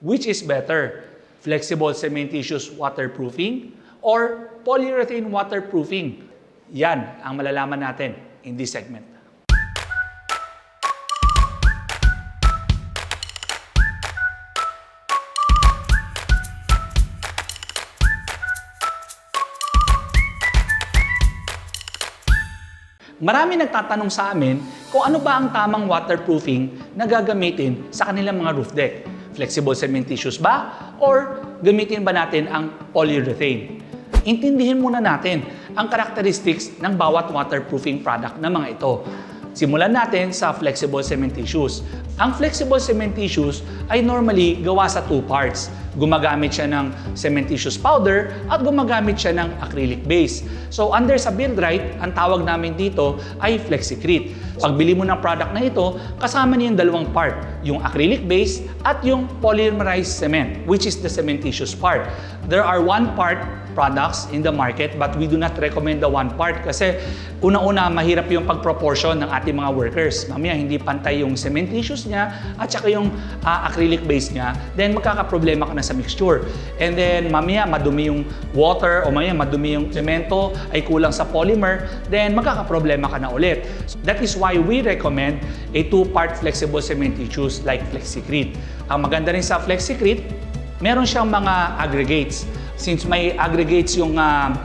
Which is better? Flexible cementitious waterproofing or polyurethane waterproofing? Yan ang malalaman natin in this segment. Marami nagtatanong sa amin kung ano ba ang tamang waterproofing na gagamitin sa kanilang mga roof deck. Flexible cementitious ba? Or gamitin ba natin ang polyurethane? Intindihin muna natin ang characteristics ng bawat waterproofing product na mga ito. Simulan natin sa flexible cementitious. Ang flexible cementitious ay normally gawa sa two parts. Gumagamit siya ng cementitious powder at gumagamit siya ng acrylic base. So under sa Buildrite, ang tawag namin dito ay Flexicrete. Pagbili mo ng product na ito, kasama niya yung dalawang part, yung acrylic base at yung polymerized cement, which is the cementitious part. There are one part products in the market but we do not recommend the one part kasi una-una mahirap yung pag-proportion ng ating mga workers. Mamaya hindi pantay yung cementitious niya at saka yung acrylic base niya, then magkakaproblema ka na sa mixture. And then mamaya madumi yung water o mamaya madumi yung semento ay kulang sa polymer, then magkakaproblema ka na ulit. So that is why we recommend a two-part flexible cementitious like Flexicrete. Ang maganda rin sa Flexicrete, meron siyang mga aggregates. Since may aggregates yung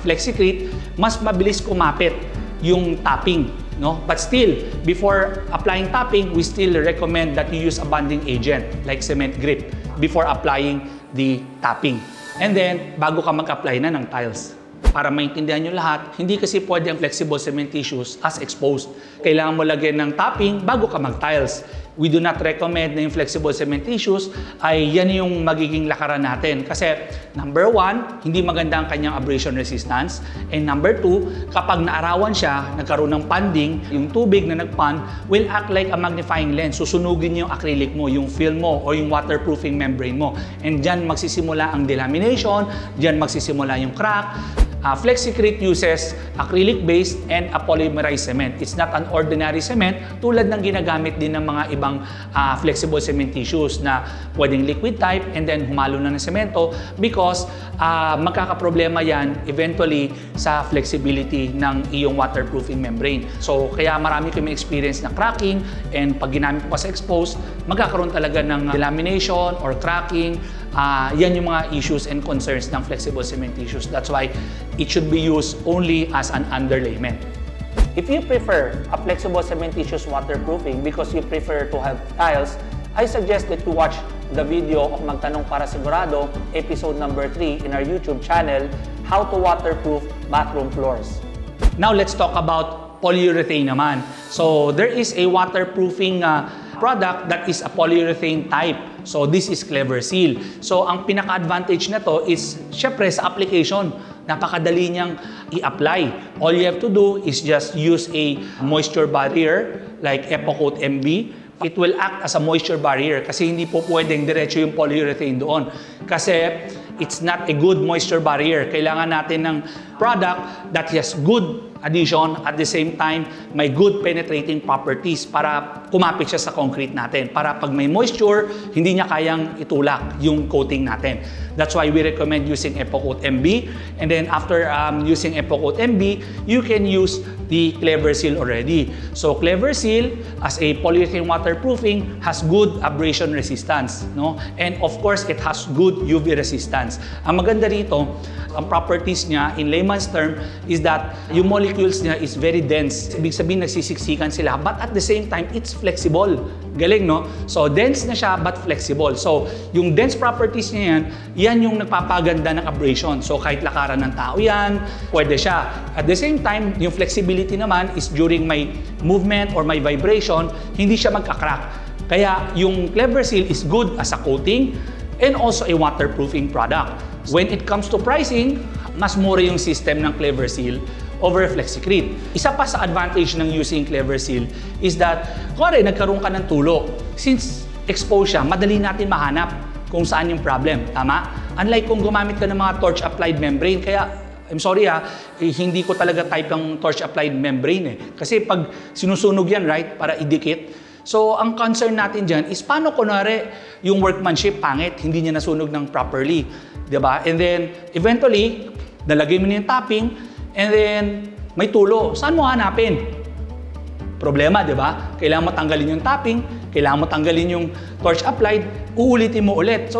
Flexicrete, mas mabilis kumapit yung topping, no? But still, before applying topping, we still recommend that you use a bonding agent like cement grip before applying the topping. And then, bago ka mag-apply na ng tiles. Para maintindihan nyo lahat, hindi kasi pwede ang flexible cementitious as exposed. Kailangan mo lagyan ng topping bago ka mag-tiles. We do not recommend na yung flexible cementitious ay yan yung magiging lakaran natin. Kasi number one, hindi maganda ang kanyang abrasion resistance. And number two, kapag naarawan siya, nagkaroon ng panding, yung tubig na nagpand will act like a magnifying lens. Susunugin yung acrylic mo, yung film mo, o yung waterproofing membrane mo. And dyan magsisimula ang delamination, dyan magsisimula yung crack. Flexicrete uses acrylic base and a polymerized cement. It's not an ordinary cement tulad ng ginagamit din ng mga ibang flexible cementitious na pwedeng liquid type and then humalo na ng semento because magkakaproblema yan eventually sa flexibility ng iyong waterproofing membrane. So kaya marami kami experience na cracking and pag ginamit mo sa exposed, magkakaroon talaga ng delamination or cracking. Yan yung mga issues and concerns ng flexible cementitious. That's why it should be used only as an underlayment. If you prefer a flexible cementitious waterproofing because you prefer to have tiles, I suggest that you watch the video of Magtanong Para Sigurado, episode number 3 in our YouTube channel, How to Waterproof Bathroom Floors. Now let's talk about polyurethane naman. So there is a waterproofing product that is a polyurethane type. So this is Clever Seal. So ang pinaka-advantage na to is syempre sa application. Napakadali niyang i-apply. All you have to do is just use a moisture barrier like EpoCoat MB. It will act as a moisture barrier kasi hindi po pwedeng diretso yung polyurethane doon. Kasi it's not a good moisture barrier. Kailangan natin ng product that has good adhesion at the same time may good penetrating properties para kumapit siya sa concrete natin. Para pag may moisture, hindi niya kayang itulak yung coating natin. That's why we recommend using EpoCoat MB. And then after using EpoCoat MB, you can use the Clever Seal already. So Clever Seal as a polyurethane waterproofing has good abrasion resistance, no? And of course, it has good UV resistance. Ang maganda rito, ang properties niya in layman's term is that yung molecules niya is very dense. Ibig sabihin nagsisiksikan sila but at the same time it's flexible. Galing, no? So dense na siya but flexible. So yung dense properties niya yan yung nagpapaganda ng abrasion. So kahit lakaran ng tao yan, pwede siya. At the same time, yung flexibility naman is during my movement or my vibration, hindi siya magka-crack. Kaya yung Clever Seal is good as a coating and also a waterproofing product. When it comes to pricing, mas mura yung system ng Clever Seal over Flexicrete. Isa pa sa advantage ng using Clever Seal is that, kung nagkaroon ka ng tulok, since exposed siya, madali natin mahanap kung saan yung problem. Tama? Unlike kung gumamit ka ng mga torch-applied membrane, kaya I'm sorry hindi ko talaga type ang torch-applied membrane eh. Kasi pag sinusunog yan, right, para idikit, So, ang concern natin dyan is paano kunwari yung workmanship pangit, hindi niya nasunog ng properly. Diba? And then, eventually, nalagay mo na yung topping, and then, may tulo. Saan mo hanapin? Problema, di ba? Kailangan mo tanggalin yung topping, kailangan mo tanggalin yung torch applied, uulitin mo ulit.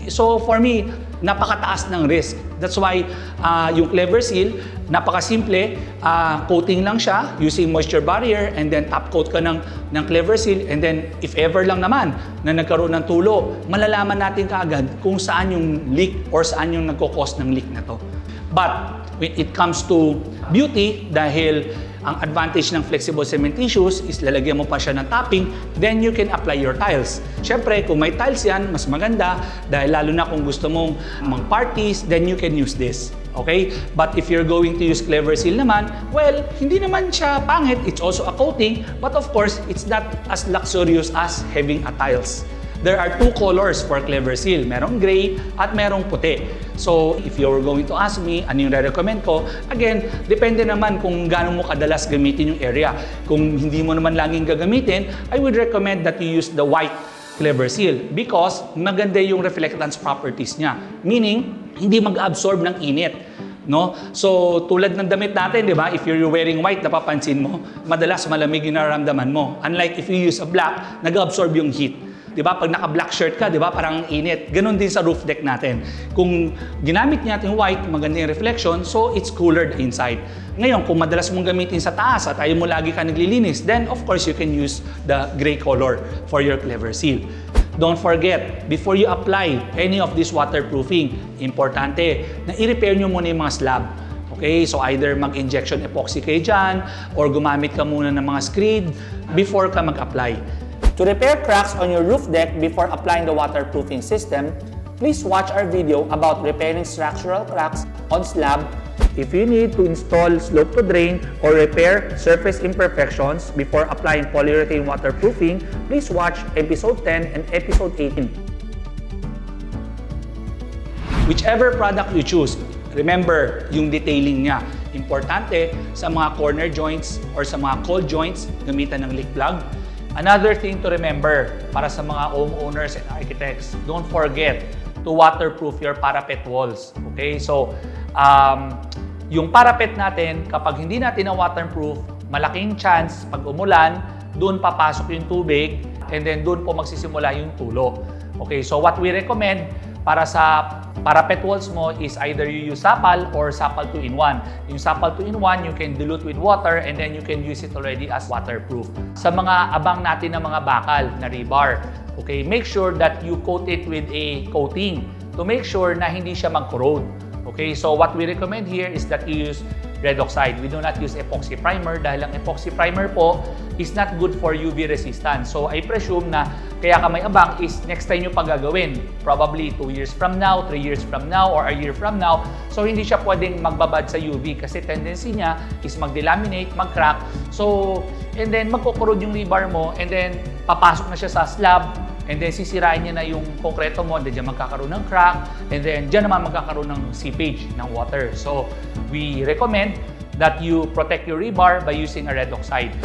So for me, napakataas ng risk. That's why yung Clever Seal, napakasimple, coating lang siya using moisture barrier and then top coat ka ng Clever Seal, and then if ever lang naman na nagkaroon ng tulo, malalaman natin kaagad kung saan yung leak or saan yung nagkakos ng leak na to. But when it comes to beauty, dahil ang advantage ng flexible cement tissues is lalagyan mo pa siya ng topping, then you can apply your tiles. Siyempre, kung may tiles yan, mas maganda dahil lalo na kung gusto mong mag-parties, then you can use this. Okay? But if you're going to use Clever Seal naman, well, hindi naman siya pangit. It's also a coating, but of course, it's not as luxurious as having a tiles. There are two colors for Clever Seal. Merong gray at merong puti. So, if you're going to ask me, ano yung re-recommend ko? Again, depende naman kung gaano mo kadalas gamitin yung area. Kung hindi mo naman laging gagamitin, I would recommend that you use the white Clever Seal because maganda yung reflectance properties niya. Meaning, hindi mag-absorb ng init. No? So, tulad ng damit natin, di ba? If you're wearing white, napapansin mo, madalas malamig yung nararamdaman mo. Unlike if you use a black, nag-absorb yung heat. 'Di ba? Pag naka-black shirt ka, 'di ba? Parang init. Ganon din sa roof deck natin. Kung ginamit natin yung white, maganda yung reflection, so it's cooler inside. Ngayon, kung madalas mong gamitin sa taas at ayaw mo lagi ka naglilinis, then of course you can use the gray color for your Clever Seal. Don't forget, before you apply any of this waterproofing, importante na i-repair nyo muna yung mga slab. Okay, so either mag-injection epoxy kayo dyan or gumamit ka muna ng mga screed before ka mag-apply. To repair cracks on your roof deck before applying the waterproofing system, please watch our video about repairing structural cracks on slab. If you need to install slope to drain or repair surface imperfections before applying polyurethane waterproofing, please watch episode 10 and episode 18. Whichever product you choose, remember yung detailing niya. Importante sa mga corner joints or sa mga cold joints, gamitan ng leak plug. Another thing to remember para sa mga homeowners and architects, don't forget to waterproof your parapet walls. Okay? So, yung parapet natin, kapag hindi natin na waterproof, malaking chance pag umulan, doon papasok yung tubig and then doon po magsisimula yung tulo. Okay? So, what we recommend para sa parapet walls mo is either you use sapal or sapal 2-in-1. Yung sapal 2-in-1, you can dilute with water and then you can use it already as waterproof. Sa mga abang natin ng mga bakal na rebar, okay, make sure that you coat it with a coating to make sure na hindi siya mag-corrode. Okay, so what we recommend here is that you use red oxide. We do not use epoxy primer dahil ang epoxy primer po is not good for UV resistance. So I presume na kaya ka may abang is next time nyo pag gagawin. Probably 2 years from now, 3 years from now, or a year from now. So hindi siya pwedeng magbabad sa UV kasi tendency niya is mag-delaminate, mag-crack. So, and then magkukurod yung rebar mo and then papasok na siya sa slab. And then sisirain niya na yung konkreto mo, and then dyan magkakaroon ng crack, and then dyan naman magkakaroon ng seepage ng water. So, we recommend that you protect your rebar by using a red oxide.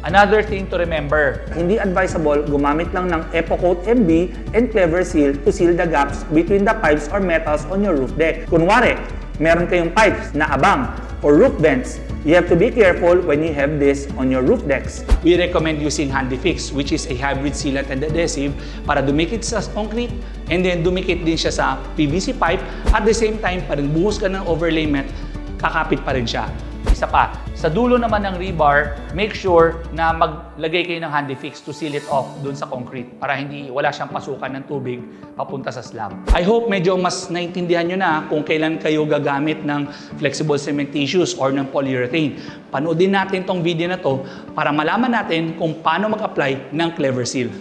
Another thing to remember, hindi advisable gumamit lang ng EpoCoat MB and Clever Seal to seal the gaps between the pipes or metals on your roof deck. Kunwari, meron kayong pipes na abang or roof vents, you have to be careful when you have this on your roof decks. We recommend using HandyFix, which is a hybrid sealant and adhesive para dumikit sa concrete and then dumikit din siya sa PVC pipe. At the same time, parang buhos ka ng overlayment, kakapit pa rin siya. Isa pa, sa dulo naman ng rebar, make sure na maglagay kayo ng HandyFix to seal it off dun sa concrete para hindi wala siyang pasukan ng tubig papunta sa slab. I hope medyo mas naintindihan nyo na kung kailan kayo gagamit ng flexible cement tissues or ng polyurethane. Panoodin natin tong video na to para malaman natin kung paano mag-apply ng Clever Seal.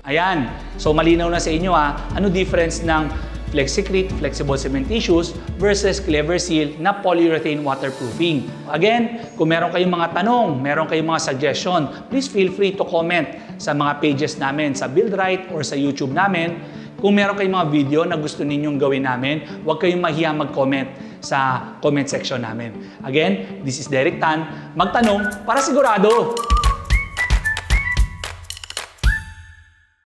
Ayan. So malinaw na sa inyo ano difference ng FlexiCrete flexible cement tissues versus CleverSeal na polyurethane waterproofing. Again, kung meron kayong mga tanong, meron kayong mga suggestion, please feel free to comment sa mga pages namin sa BuildRight or sa YouTube namin. Kung meron kayong mga video na gusto ninyong gawin namin, huwag kayong mahiya mag-comment sa comment section namin. Again, this is Derek Tan. Magtanong para sigurado!